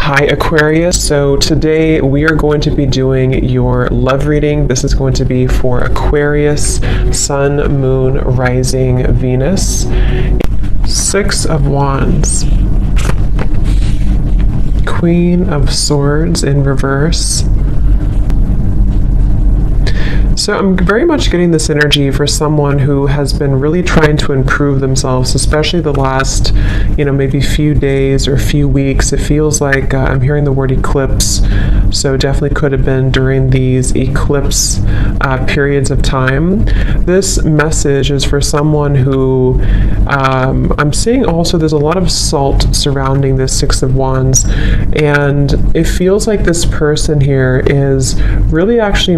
Hi Aquarius, so today we are going to be doing your love reading. This is going to be for Aquarius, Sun, Moon, Rising, Venus. Six of Wands, Queen of Swords in reverse. So I'm very much getting this energy for someone who has been really trying to improve themselves, especially the last, maybe few days or few weeks. It feels like I'm hearing the word eclipse. So definitely could have been during these eclipse periods of time. This message is for someone who I'm seeing also there's a lot of salt surrounding this Six of Wands. And it feels like this person here is really actually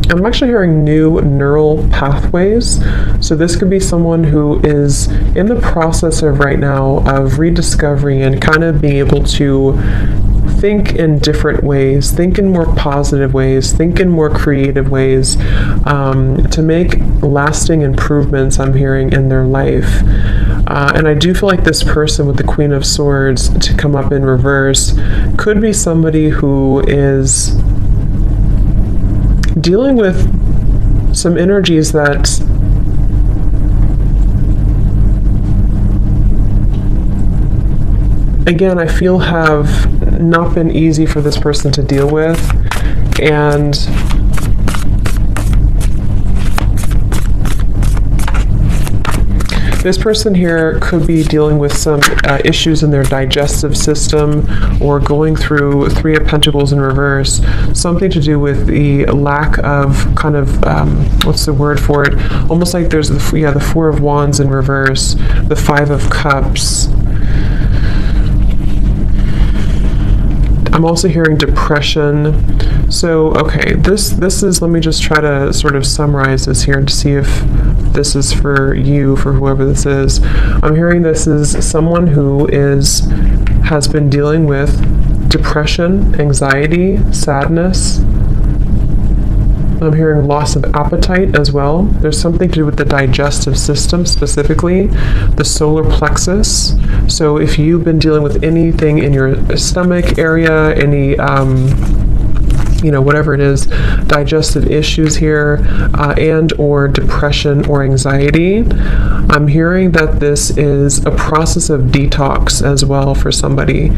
I'm actually hearing new neural pathways. So this could be someone who is in the process of right now of rediscovering and kind of being able to think in different ways, think in more positive ways, think in more creative ways, to make lasting improvements, I'm hearing, in their life. And I do feel like this person with the Queen of Swords to come up in reverse could be somebody who is dealing with some energies that again I feel have not been easy for this person to deal with. And this person here could be dealing with some issues in their digestive system, or going through Three of Pentacles in reverse, something to do with the lack of kind of, what's the word for it? Almost like there's the Four of Wands in reverse, the Five of Cups. I'm also hearing depression. So, okay, this is, let me just try to sort of summarize this here to see if this is for you, for whoever this is. I'm hearing this is someone who has been dealing with depression, anxiety, sadness. I'm hearing loss of appetite as well. There's something to do with the digestive system, specifically the solar plexus. So if you've been dealing with anything in your stomach area, any whatever it is, digestive issues here, and or depression or anxiety, I'm hearing that this is a process of detox as well for somebody.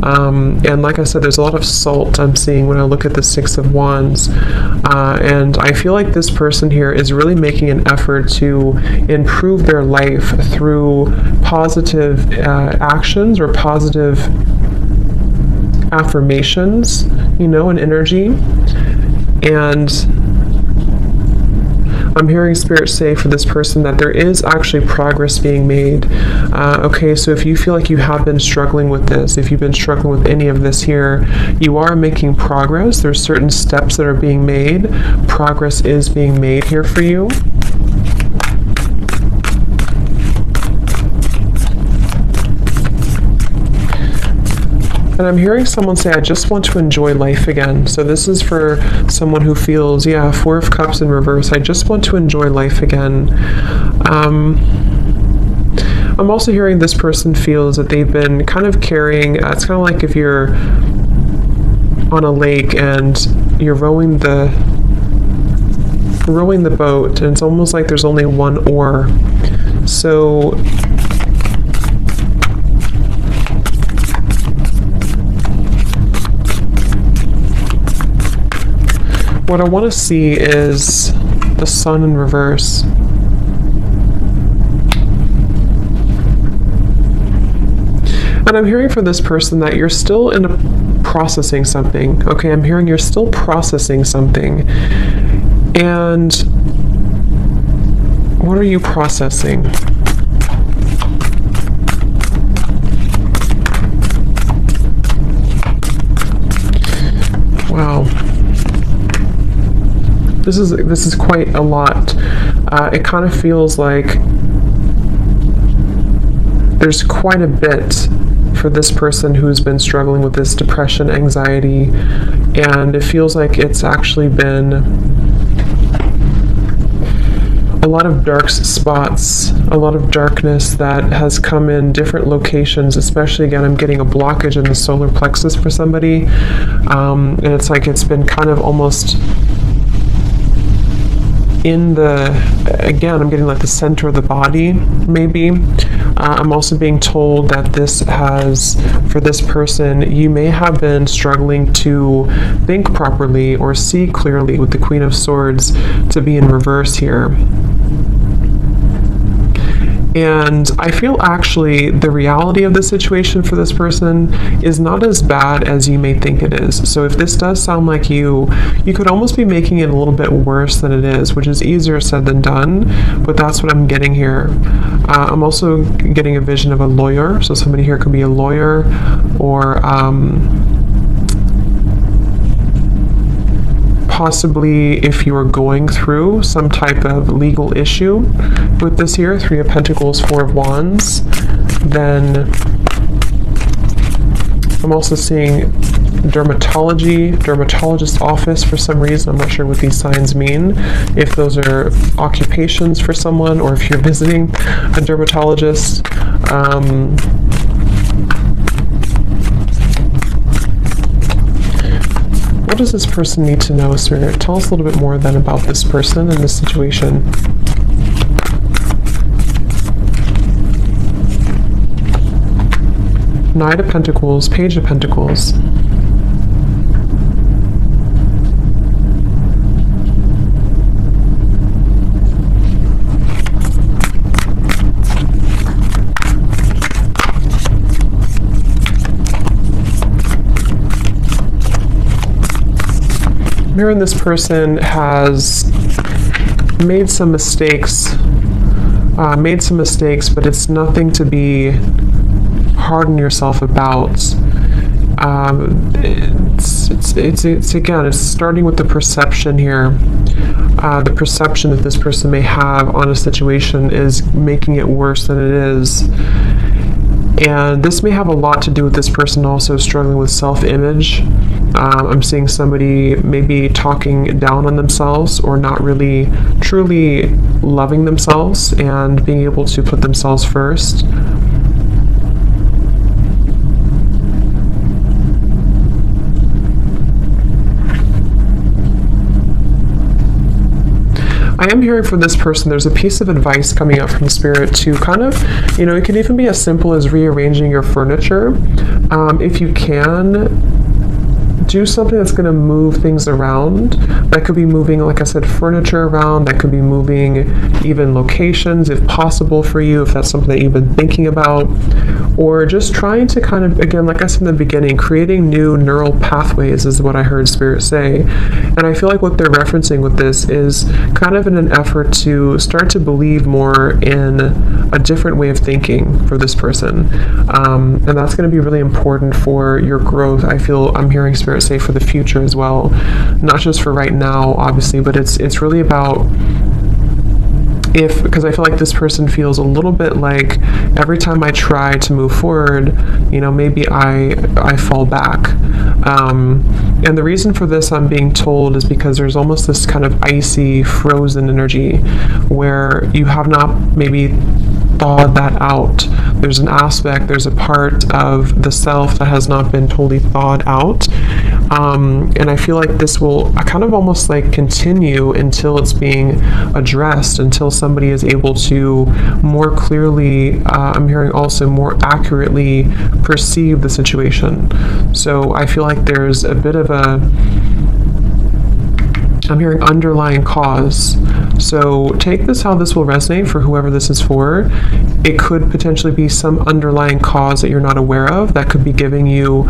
And like I said, there's a lot of salt I'm seeing when I look at the Six of Wands. And I feel like this person here is really making an effort to improve their life through positive actions or positive affirmations, and energy. And I'm hearing Spirit say for this person that there is actually progress being made. Okay, so if you feel like you have been struggling with this, if you've been struggling with any of this here, you are making progress. There's certain steps that are being made. Progress is being made here for you. And I'm hearing someone say, I just want to enjoy life again. So this is for someone who feels, Four of Cups in reverse. I just want to enjoy life again. I'm also hearing this person feels that they've been kind of carrying, it's kind of like if you're on a lake and you're rowing the boat, and it's almost like there's only one oar. So what I want to see is the Sun in reverse. And I'm hearing for this person that you're still processing something. Okay, I'm hearing you're still processing something. And what are you processing? Wow. This is quite a lot. It kind of feels like there's quite a bit for this person who's been struggling with this depression, anxiety, and it feels like it's actually been a lot of dark spots, a lot of darkness that has come in different locations, especially again, I'm getting a blockage in the solar plexus for somebody. And it's like it's been kind of almost in the, again, I'm getting like the center of the body, maybe. I'm also being told that this has, for this person, you may have been struggling to think properly or see clearly with the Queen of Swords to be in reverse here. And I feel actually the reality of the situation for this person is not as bad as you may think it is. So if this does sound like you could almost be making it a little bit worse than it is, which is easier said than done, but that's what I'm getting here. I'm also getting a vision of a lawyer. So somebody here could be a lawyer, or possibly if you are going through some type of legal issue with this here, 3 of Pentacles, 4 of Wands, then I'm also seeing dermatologist office for some reason. I'm not sure what these signs mean, if those are occupations for someone or if you're visiting a dermatologist. What does this person need to know, Spirit? Tell us a little bit more then about this person and this situation. Knight of Pentacles, Page of Pentacles. Here, this person has made some mistakes, but it's nothing to be hard on yourself about. It's again, it's starting with the perception here. The perception that this person may have on a situation is making it worse than it is. And this may have a lot to do with this person also struggling with self-image. I'm seeing somebody maybe talking down on themselves or not really truly loving themselves and being able to put themselves first. I am hearing from this person, there's a piece of advice coming up from Spirit to kind of, it could even be as simple as rearranging your furniture. If you can, do something that's going to move things around. That could be moving, like I said, furniture around. That could be moving even locations, if possible for you, if that's something that you've been thinking about. Or just trying to kind of, again, like I said in the beginning, creating new neural pathways is what I heard Spirit say. And I feel like what they're referencing with this is kind of in an effort to start to believe more in a different way of thinking for this person. And that's going to be really important for your growth. I'm hearing Spirit say for the future as well, not just for right now, obviously, but it's really about because I feel like this person feels a little bit like every time I try to move forward, maybe I fall back. And the reason for this, I'm being told, is because there's almost this kind of icy, frozen energy where you have not maybe thawed that out. There's an aspect, there's a part of the self that has not been totally thawed out. And I feel like this will kind of almost like continue until it's being addressed, until somebody is able to more clearly, I'm hearing also more accurately perceive the situation. So I feel like there's a bit of I'm hearing underlying cause. So take this how this will resonate for whoever this is for. It could potentially be some underlying cause that you're not aware of that could be giving you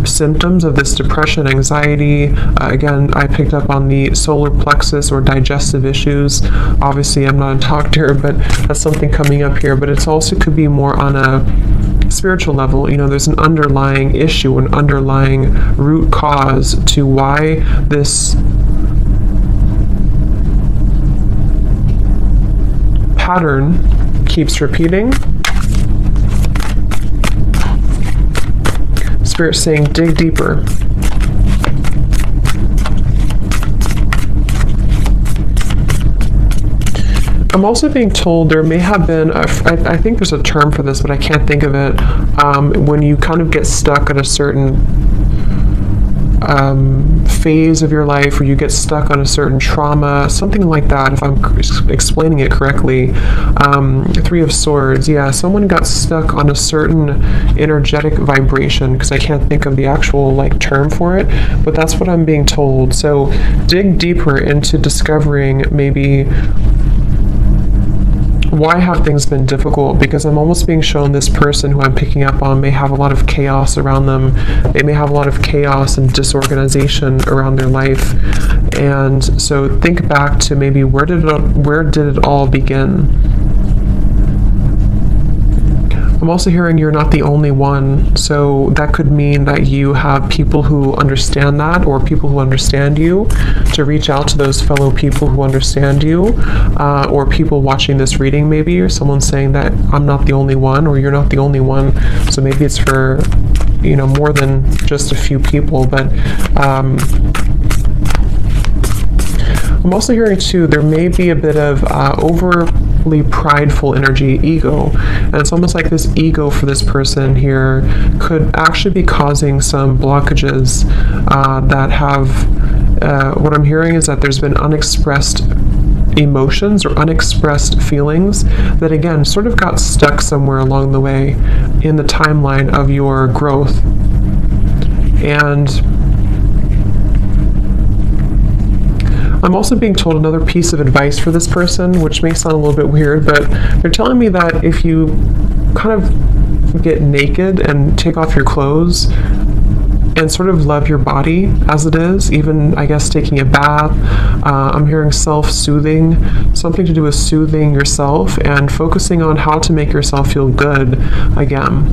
symptoms of this depression, anxiety. Again, I picked up on the solar plexus or digestive issues. Obviously, I'm not a doctor, but that's something coming up here. But it's also could be more on a spiritual level. There's an underlying issue, an underlying root cause to why this pattern keeps repeating. Spirit saying, dig deeper. I'm also being told there may have been, I think there's a term for this, but I can't think of it, when you kind of get stuck at a certain phase of your life, or you get stuck on a certain trauma, something like that, if I'm explaining it correctly. Three of Swords, yeah, someone got stuck on a certain energetic vibration, because I can't think of the actual like term for it, but that's what I'm being told. So dig deeper into discovering maybe why have things been difficult, because I'm almost being shown this person who I'm picking up on may have a lot of chaos around them. They may have a lot of chaos and disorganization around their life. And so think back to maybe where did it all begin? I'm also hearing you're not the only one, so that could mean that you have people who understand that, or people who understand you, to reach out to those fellow people who understand you, or people watching this reading maybe, or someone saying that I'm not the only one, or you're not the only one, so maybe it's for, you know, more than just a few people. But I'm also hearing too, there may be a bit of overly prideful energy, ego, and it's almost like this ego for this person here could actually be causing some blockages that have, what I'm hearing is that there's been unexpressed emotions or unexpressed feelings that again sort of got stuck somewhere along the way in the timeline of your growth. And I'm also being told another piece of advice for this person, which may sound a little bit weird, but they're telling me that if you kind of get naked and take off your clothes and sort of love your body as it is, even, I guess, taking a bath, I'm hearing self-soothing, something to do with soothing yourself and focusing on how to make yourself feel good again.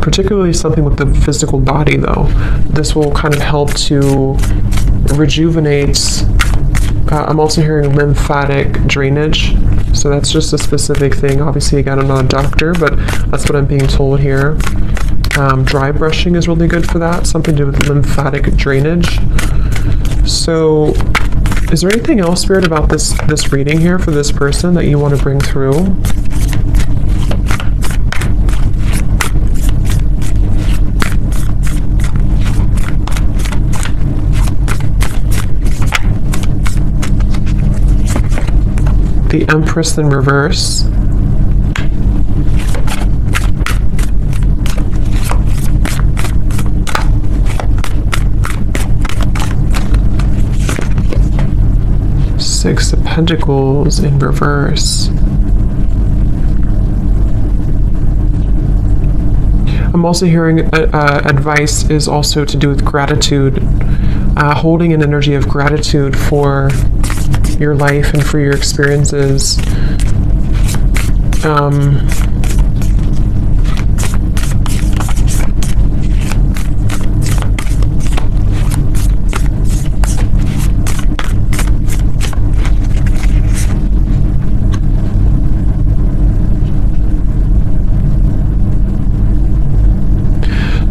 Particularly something with the physical body, though. This will kind of help to rejuvenate. I'm also hearing lymphatic drainage, so that's just a specific thing. Obviously, again, I'm not a doctor, but that's what I'm being told here. Dry brushing is really good for that, something to do with lymphatic drainage. So is there anything else, Spirit, about this reading here for this person that you want to bring through? The Empress in reverse. Six of Pentacles in reverse. I'm also hearing advice is also to do with gratitude, holding an energy of gratitude for your life and for your experiences.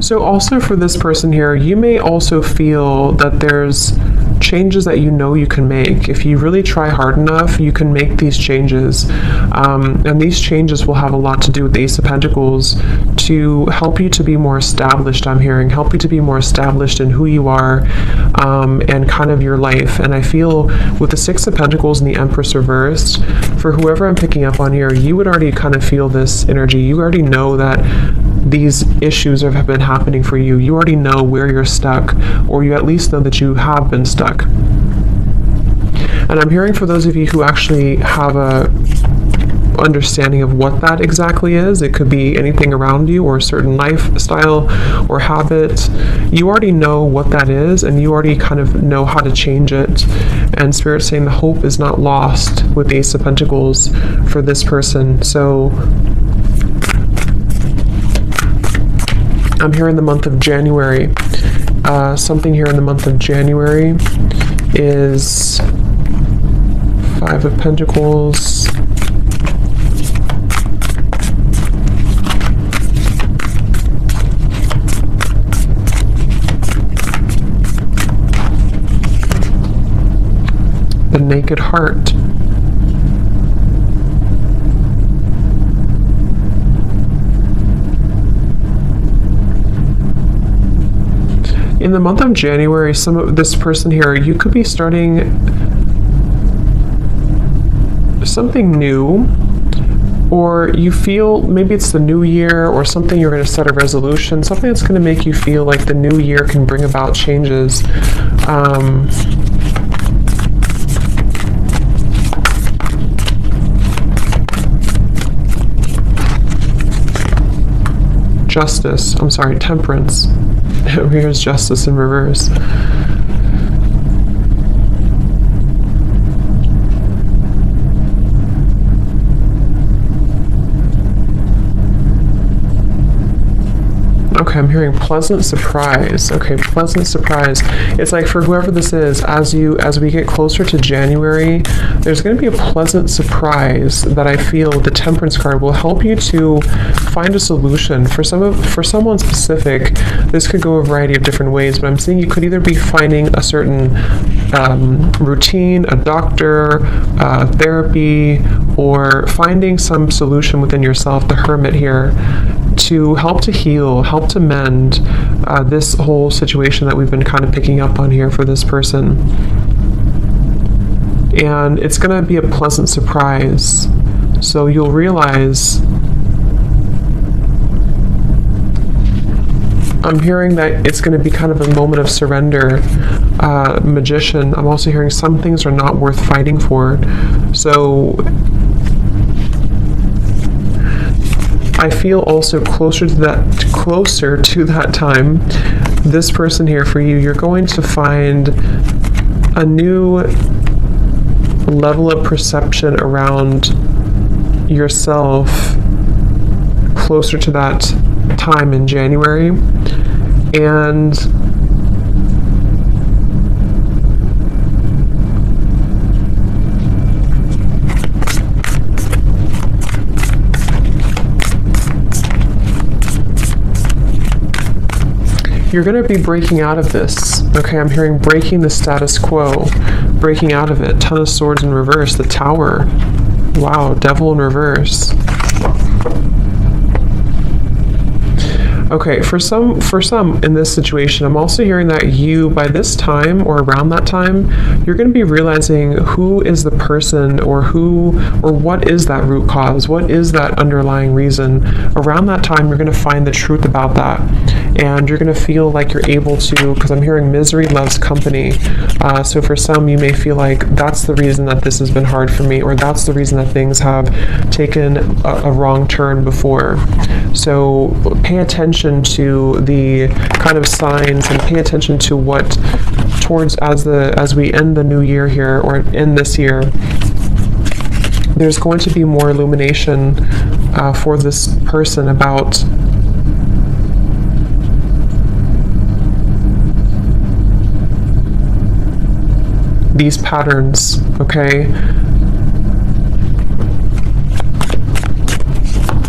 So also for this person here, you may also feel that there's changes that you know you can make. If you really try hard enough, you can make these changes. And these changes will have a lot to do with the Ace of Pentacles to help you to be more established, I'm hearing, help you to be more established in who you are and kind of your life. And I feel with the Six of Pentacles and the Empress reversed, for whoever I'm picking up on here, you would already kind of feel this energy. You already know that these issues have been happening for you. You already know where you're stuck, or you at least know that you have been stuck. And I'm hearing for those of you who actually have a understanding of what that exactly is, it could be anything around you or a certain lifestyle or habit. You already know what that is, and you already kind of know how to change it. And Spirit's saying the hope is not lost with the Ace of Pentacles for this person. So I'm here in the month of January. Something here in the month of January is Five of Pentacles, the Naked Heart. in the month of January, some of this person here, you could be starting something new, or you feel maybe it's the new year or something, you're going to set a resolution, something that's going to make you feel like the new year can bring about changes. Justice, I'm sorry, temperance. Here's justice in reverse. Okay, I'm hearing pleasant surprise. Okay, pleasant surprise. It's like for whoever this is, as we get closer to January, there's going to be a pleasant surprise that I feel the Temperance card will help you to find a solution. For someone specific, this could go a variety of different ways, but I'm seeing you could either be finding a certain routine, a doctor, therapy, or finding some solution within yourself, the Hermit here, to help to heal, help to mend this whole situation that we've been kind of picking up on here for this person. And it's going to be a pleasant surprise. So you'll realize, I'm hearing that it's going to be kind of a moment of surrender. Magician, I'm also hearing some things are not worth fighting for. So I feel also closer to that time, this person here for you, you're going to find a new level of perception around yourself closer to that time in January. And you're going to be breaking out of this. Okay, I'm hearing breaking the status quo, breaking out of it. Ton of Swords in reverse, the Tower. Wow, Devil in reverse. Okay, for some in this situation, I'm also hearing that you, by this time or around that time, you're going to be realizing who is the person, or what is that root cause, what is that underlying reason. Around that time, you're going to find the truth about that, and you're going to feel like you're able to, because I'm hearing misery loves company. So for some, you may feel like that's the reason that this has been hard for me, or that's the reason that things have taken a wrong turn before. So pay attention to the kind of signs, and pay attention to what as we end the new year here, or end this year, there's going to be more illumination for this person about these patterns, okay?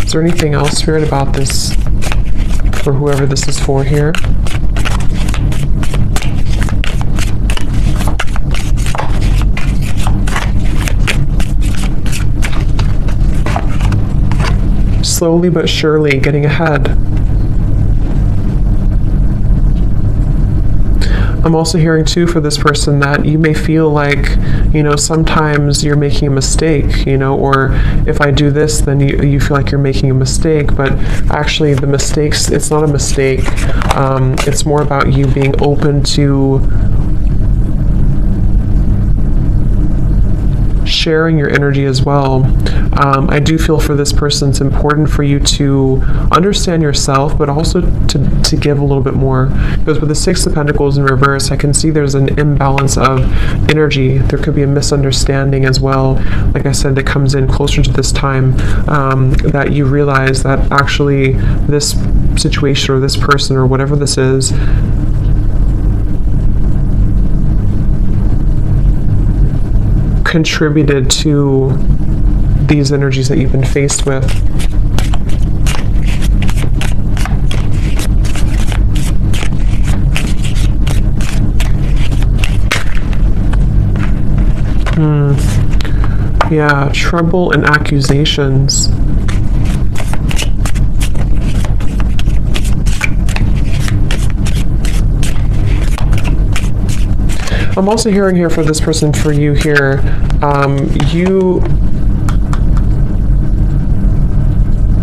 Is there anything else, Spirit, about this for whoever this is for here? Slowly but surely getting ahead. I'm also hearing too for this person that you may feel like, sometimes you're making a mistake, or if I do this, then you feel like you're making a mistake, but actually the mistakes, it's not a mistake. It's more about you being open to sharing your energy as well. I do feel for this person it's important for you to understand yourself, but also to give a little bit more, because with the Six of Pentacles in reverse, I can see there's an imbalance of energy. There could be a misunderstanding as well, like I said, that comes in closer to this time, that you realize that actually this situation or this person or whatever this is contributed to these energies that you've been faced with. Yeah, trouble and accusations. I'm also hearing here for this person, for you here, you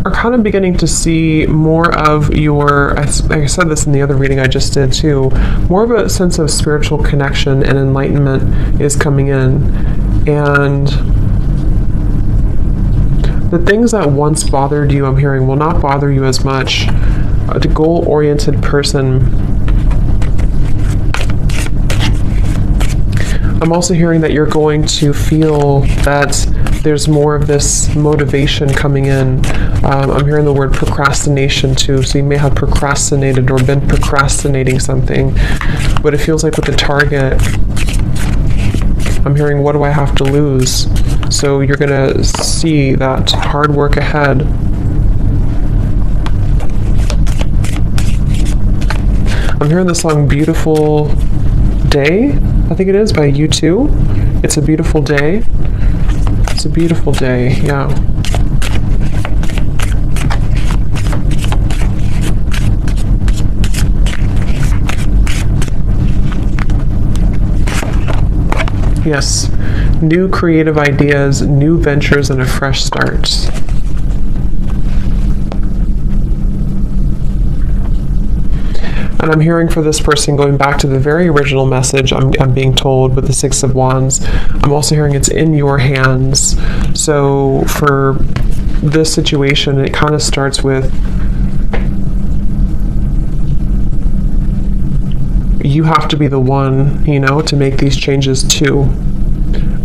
are kind of beginning to see more of your, I said this in the other reading I just did too, more of a sense of spiritual connection and enlightenment is coming in. And the things that once bothered you, I'm hearing, will not bother you as much. A goal-oriented person. I'm also hearing that you're going to feel that there's more of this motivation coming in. I'm hearing the word procrastination too, so you may have procrastinated or been procrastinating something, but it feels like with the target, I'm hearing, what do I have to lose? So you're gonna see that hard work ahead. I'm hearing the song Beautiful Day, I think it is, by U2. It's a beautiful day. It's a beautiful day, yeah. Yes, new creative ideas, new ventures, and a fresh start. And I'm hearing for this person, going back to the very original message, I'm being told with the Six of Wands, I'm also hearing it's in your hands. So for this situation, it kind of starts with you have to be the one, you know, to make these changes too.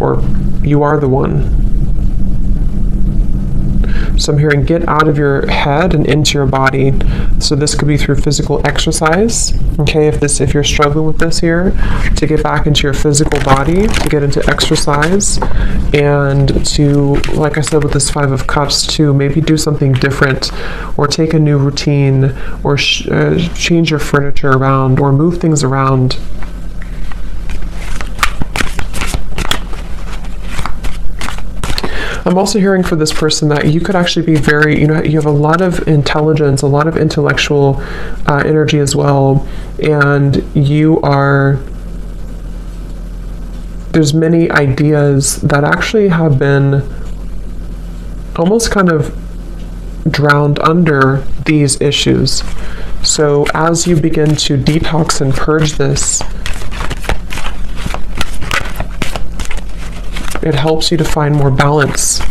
Or you are the one. So I'm hearing get out of your head and into your body. So this could be through physical exercise. Okay, if you're struggling with this here, to get back into your physical body, to get into exercise, and to, like I said with this Five of Cups, to maybe do something different, or take a new routine, or change your furniture around, or move things around. I'm also hearing for this person that you could actually be very, you have a lot of intelligence, a lot of intellectual energy as well, and there's many ideas that actually have been almost kind of drowned under these issues. So as you begin to detox and purge this, it helps you to find more balance.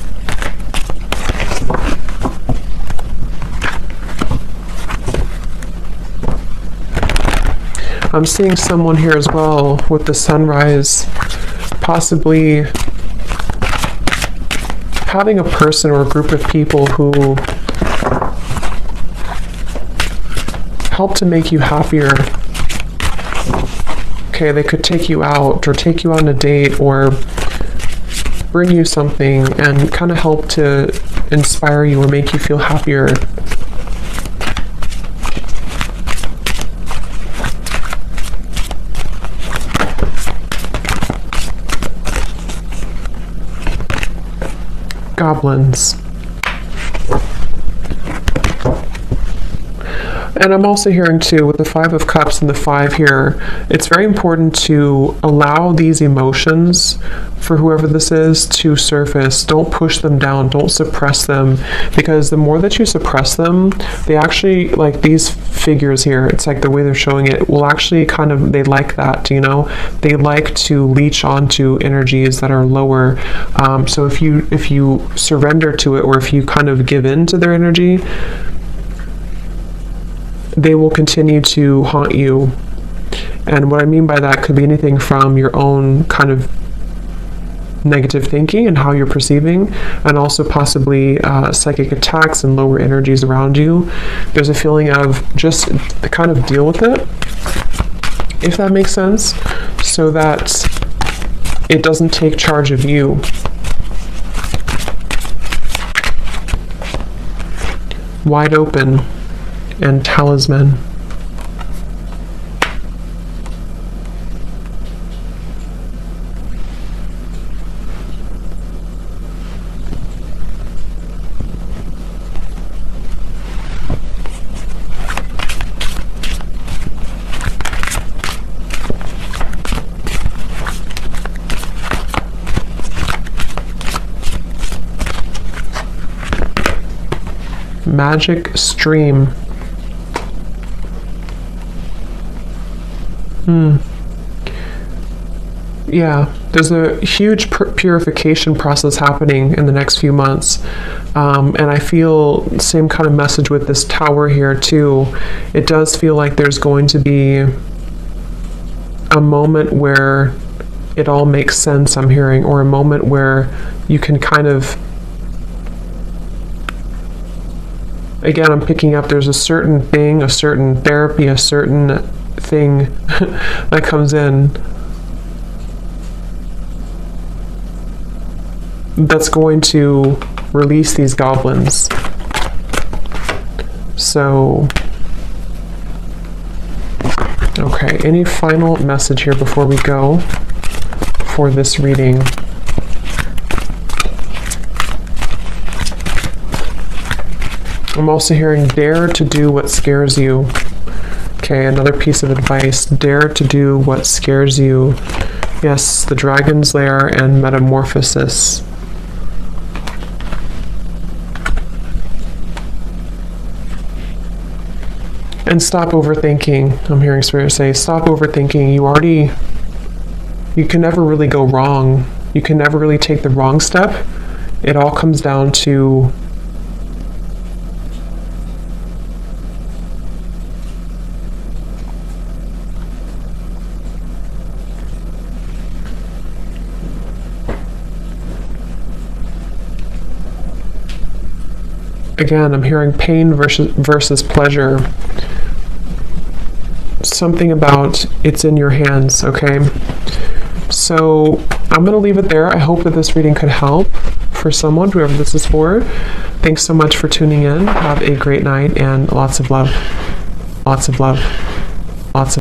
I'm seeing someone here as well with the sunrise, possibly having a person or a group of people who help to make you happier. Okay, they could take you out or take you on a date or bring you something and kind of help to inspire you or make you feel happier. Goblins. And I'm also hearing too, with the Five of Cups and the Five here, it's very important to allow these emotions, for whoever this is, to surface. Don't push them down, don't suppress them, because the more that you suppress them, they actually, like these figures here, it's like the way they're showing it, will actually kind of, they like that, you know? They like to leech onto energies that are lower. So if you surrender to it, or if you kind of give in to their energy, they will continue to haunt you. And what I mean by that could be anything from your own kind of negative thinking and how you're perceiving, and also possibly psychic attacks and lower energies around you. There's a feeling of just kind of deal with it, if that makes sense, so that it doesn't take charge of you. Wide open and talisman. magic stream. Yeah, there's a huge purification process happening in the next few months. And I feel same kind of message with this tower here too. It does feel like there's going to be a moment where it all makes sense, I'm hearing, or a moment where you can kind of, again, I'm picking up there's a certain thing, a certain therapy, a certain thing that comes in that's going to release these goblins. So, okay, any final message here before we go for this reading? I'm also hearing dare to do what scares you. Okay, another piece of advice, dare to do what scares you. Yes, the Dragon's Lair and Metamorphosis. And stop overthinking. I'm hearing Spirit say, stop overthinking. You can never really go wrong. You can never really take the wrong step. It all comes down to again, I'm hearing pain versus pleasure. Something about it's in your hands, okay? So I'm going to leave it there. I hope that this reading could help for someone, whoever this is for. Thanks so much for tuning in. Have a great night and lots of love. Lots of love. Lots of